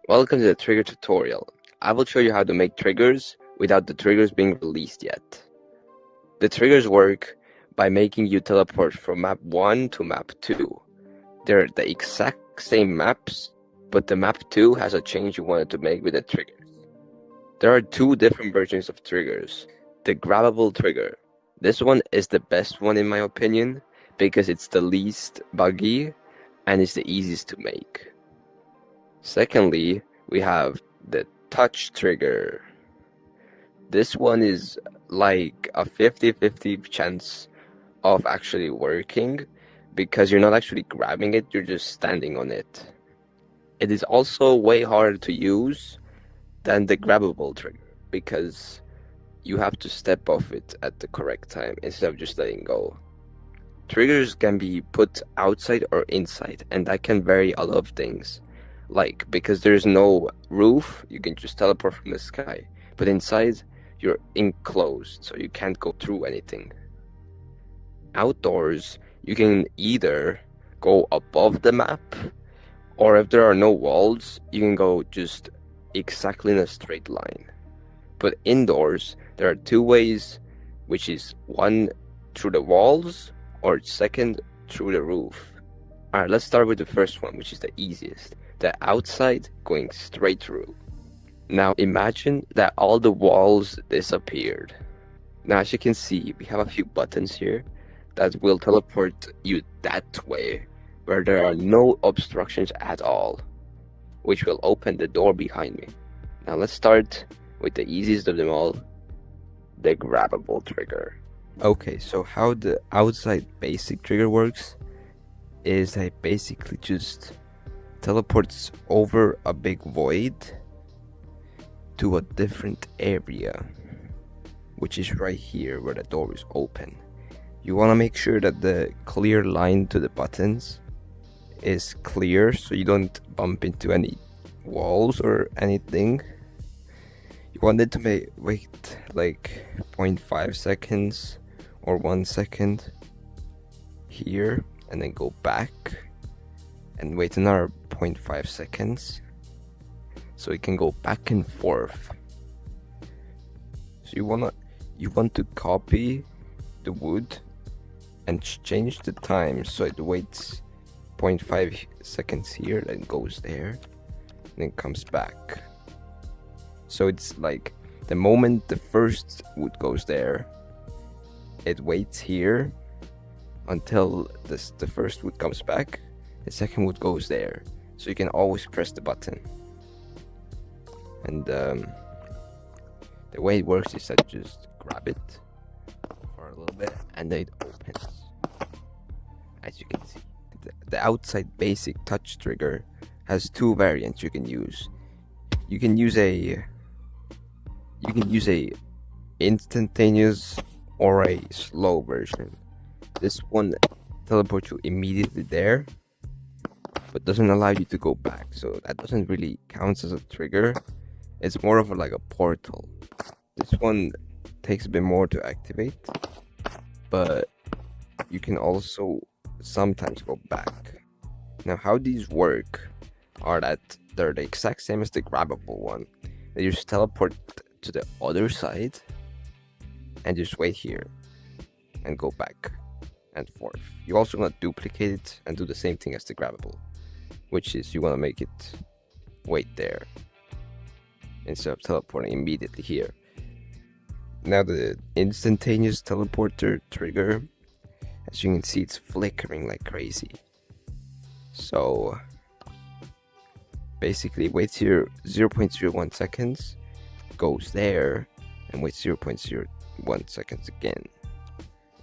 Welcome to the trigger tutorial. I will show you how to make triggers without the triggers being released yet. The triggers work by making you teleport from map 1 to map 2. They're the exact same maps, but the map 2 has a change you wanted to make with the triggers. There are two different versions of triggers. The grabbable trigger. This one is the best one in my opinion because it's the least buggy and it's the easiest to make. Secondly, we have the touch trigger. This one is like a 50-50 chance of actually working because you're not actually grabbing it, you're just standing on it. It is also way harder to use than the grabbable trigger because you have to step off it at the correct time instead of just letting go. Triggers can be put outside or inside, and that can vary a lot of things. Like, because there's no roof, you can just teleport from the sky. But inside, you're enclosed, so you can't go through anything. Outdoors, you can either go above the map, or if there are no walls, you can go just exactly in a straight line. But indoors, there are two ways, which is one through the walls, or second through the roof. Alright, let's start with the first one, which is the easiest. The outside going straight through. Now imagine that all the walls disappeared. Now as you can see, we have a few buttons here that will teleport you that way, where there are no obstructions at all, which will open the door behind me. Now let's start with the easiest of them all, the grabbable trigger. Okay, so how the outside basic trigger works is I basically just teleports over a big void to a different area, which is right here where the door is open. You want to make sure that the clear line to the buttons is clear so you don't bump into any walls or anything. You want it to wait like 0.5 seconds or 1 second here and then go back and wait another 0.5 seconds so it can go back and forth. So you want to copy the wood and change the time so it waits 0.5 seconds here, then goes there, then comes back. So it's like the moment the first wood goes there, it waits here until the first wood comes back. The second wood goes there, so you can always press the button. And the way it works is that you just grab it for a little bit and then it opens. As you can see, the outside basic touch trigger has two variants you can use. You can use a instantaneous or a slow version. This one teleports you immediately there, but doesn't allow you to go back, so that doesn't really count as a trigger. It's more of like a portal. This one takes a bit more to activate, but you can also sometimes go back. Now how these work are that they're the exact same as the grabbable one. They just teleport to the other side and just wait here and go back and forth. You also want to duplicate it and do the same thing as the grabbable, which is you want to make it wait there instead of teleporting immediately here. Now the instantaneous teleporter trigger, as you can see, it's flickering like crazy. So basically waits here 0.01 seconds, goes there and waits 0.01 seconds again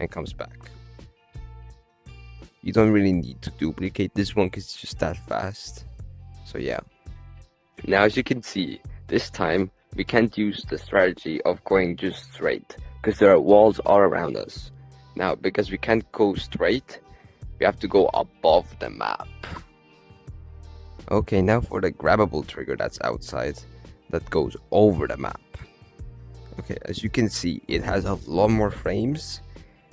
and comes back. You don't really need to duplicate this one because it's just that fast. So yeah. Now as you can see, this time we can't use the strategy of going just straight because there are walls all around us. Now because we can't go straight, we have to go above the map. Okay, now for the grabbable trigger that's outside, that goes over the map. Okay, as you can see, it has a lot more frames,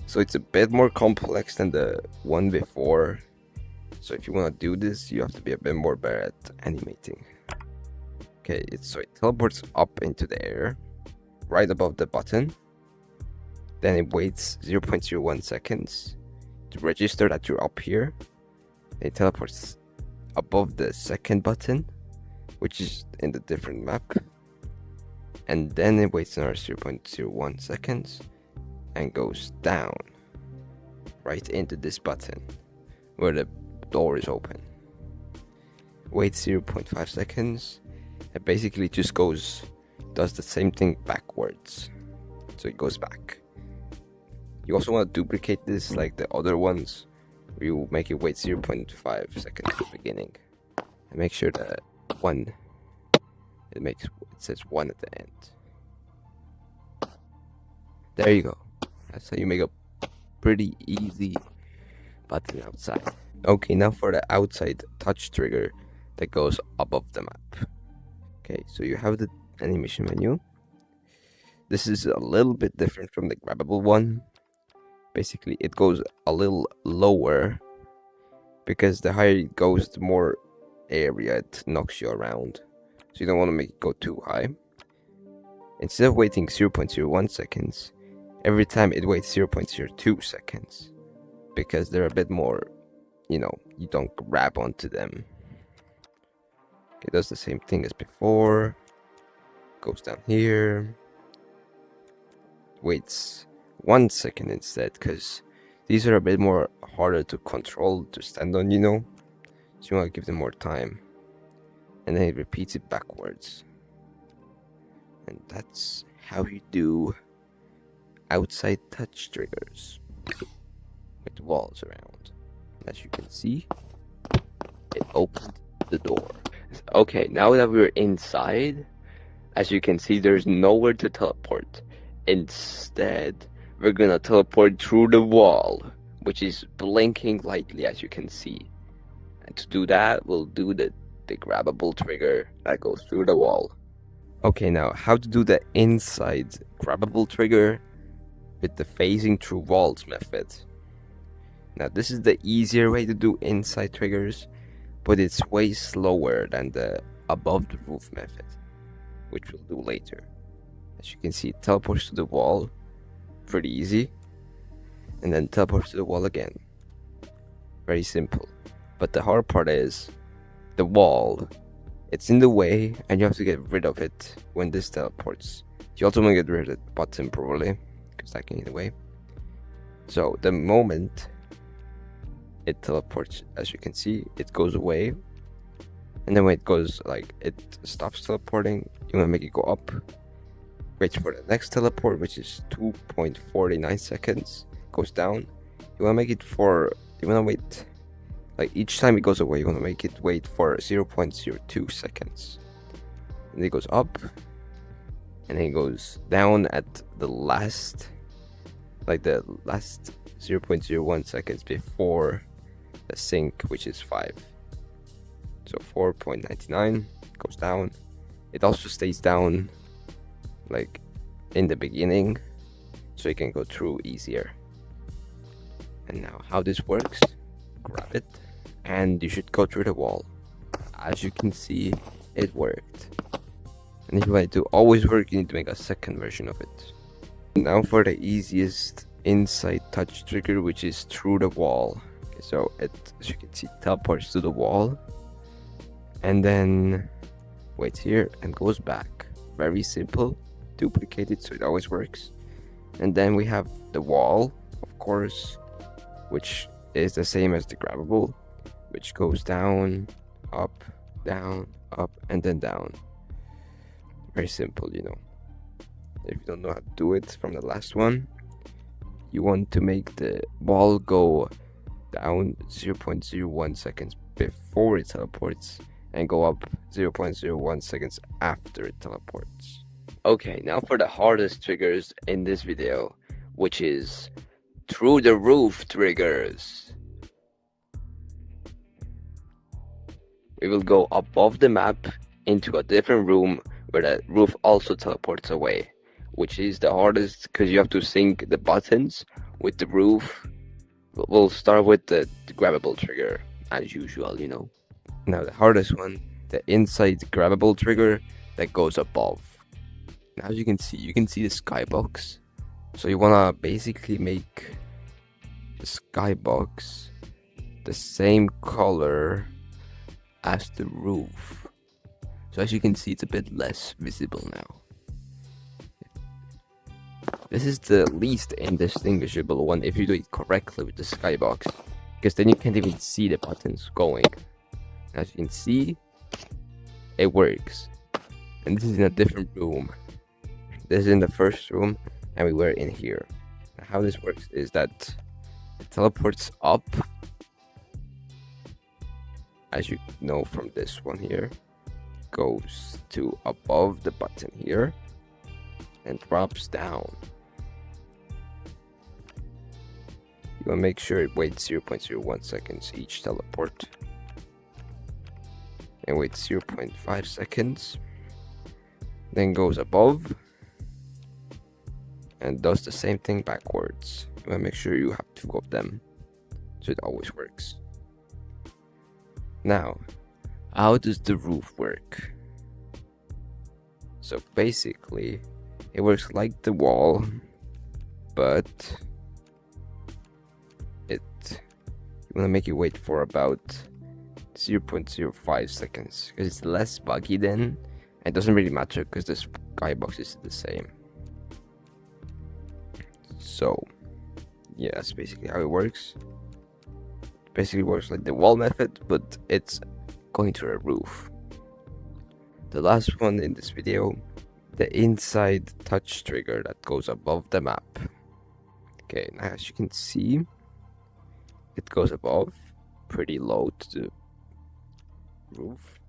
so it's a bit more complex than the one before. So if you want to do this, you have to be a bit more better at animating. Okay, so it teleports up into the air, right above the button. Then it waits 0.01 seconds to register that you're up here. It teleports above the second button, which is in the different map. And then it waits another 0.01 seconds and goes down right into this button where the door is open. Waits 0.5 seconds and basically just does the same thing backwards. So it goes back. You also want to duplicate this like the other ones, where you make it wait 0.5 seconds at the beginning. And make sure that it says 1 at the end. There you go. That's how you make a pretty easy button outside. Okay, now for the outside touch trigger that goes above the map. Okay, so you have the animation menu. This is a little bit different from the grabbable one. Basically, it goes a little lower because the higher it goes, the more area it knocks you around. So you don't want to make it go too high. Instead of waiting 0.01 seconds, every time it waits 0.02 seconds because they're a bit more, you don't grab onto them. Okay, does the same thing as before. Goes down here. Waits 1 second instead, because these are a bit more harder to control, to stand on, So you want to give them more time. And then it repeats it backwards. And that's how you do outside touch triggers with walls around. As you can see, it opened the door. Okay, now that we're inside, as you can see, there's nowhere to teleport. Instead, we're gonna teleport through the wall, which is blinking lightly, as you can see. And to do that, we'll do the grabbable trigger that goes through the wall. Okay, now how to do the inside grabbable trigger with the phasing through walls method. Now this is the easier way to do inside triggers, but it's way slower than the above the roof method, which we'll do later. As you can see, it teleports to the wall, pretty easy, and then teleports to the wall again. Very simple. But the hard part is the wall. It's in the way, and you have to get rid of it when this teleports. You also want to get rid of the button probably, because that can get in the way. So the moment it teleports, as you can see, it goes away, and then when it stops teleporting, you want to make it go up. Wait for the next teleport, which is 2.49 seconds, goes down. You want to wait, each time it goes away, you want to make it wait for 0.02 seconds. And it goes up, and then it goes down at the last 0.01 seconds before the sync, which is 5. So 4.99 goes down. It also stays down in the beginning, so you can go through easier. And now how this works, grab it, and you should go through the wall. As you can see, it worked. And if you want it to always work, you need to make a second version of it. Now for the easiest inside touch trigger, which is through the wall. Okay, so as you can see, teleports to the wall, and then waits here and goes back. Very simple. Duplicate it so it always works. And then we have the wall, of course, which is the same as the grabbable, which goes down, up, and then down. Very simple, If you don't know how to do it from the last one, you want to make the wall go down 0.01 seconds before it teleports and go up 0.01 seconds after it teleports. Okay, now for the hardest triggers in this video, which is through the roof triggers. We will go above the map into a different room where the roof also teleports away, which is the hardest because you have to sync the buttons with the roof. We'll start with the grabbable trigger as usual, Now the hardest one the inside grabbable trigger that goes above. Now, as you can see the skybox. So you wanna basically make the skybox the same color as the roof. So as you can see, it's a bit less visible now. This is the least indistinguishable one if you do it correctly with the skybox, because then you can't even see the buttons going. As you can see, it works. And this is in a different room. This is in the first room, and we were in here. How this works is that it teleports up, as you know from this one here, goes to above the button here, and drops down. You want to make sure it waits 0.01 seconds each teleport, and waits 0.5 seconds, then goes above, and does the same thing backwards. You want to make sure you have 2 of them, so it always works. Now, how does the roof work? So basically, it works like the wall, but you want to make it wait for about 0.05 seconds, because it's less buggy then. It doesn't really matter because the skybox is the same. So yeah, that's basically how it works. It basically works like the wall method, but it's going to a roof. The last one in this video, the inside touch trigger that goes above the map. Okay, now as you can see, it goes above, pretty low to the roof,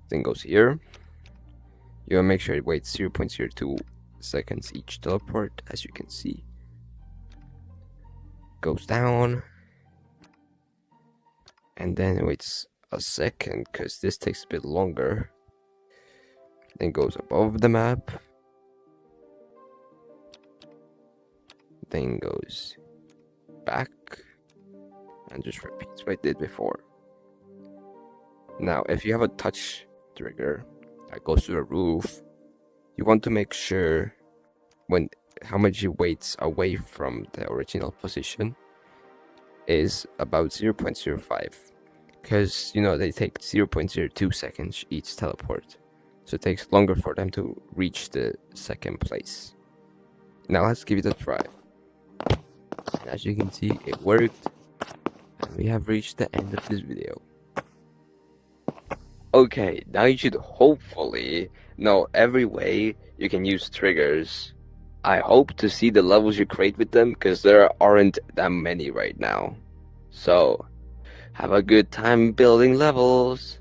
then goes here. You want to make sure it waits 0.02 seconds each teleport, as you can see. Goes down, and then it waits a second because this takes a bit longer. Then goes above the map, then goes back, and just repeats what it did before. Now, if you have a touch trigger that goes to the roof, you want to make sure how much it waits away from the original position is about 0.05, because they take 0.02 seconds each teleport, so it takes longer for them to reach the second place. Now let's give it a try. As you can see, it worked, and we have reached the end of this video. Okay, now you should hopefully know every way you can use triggers. I hope to see the levels you create with them, because there aren't that many right now. So, have a good time building levels.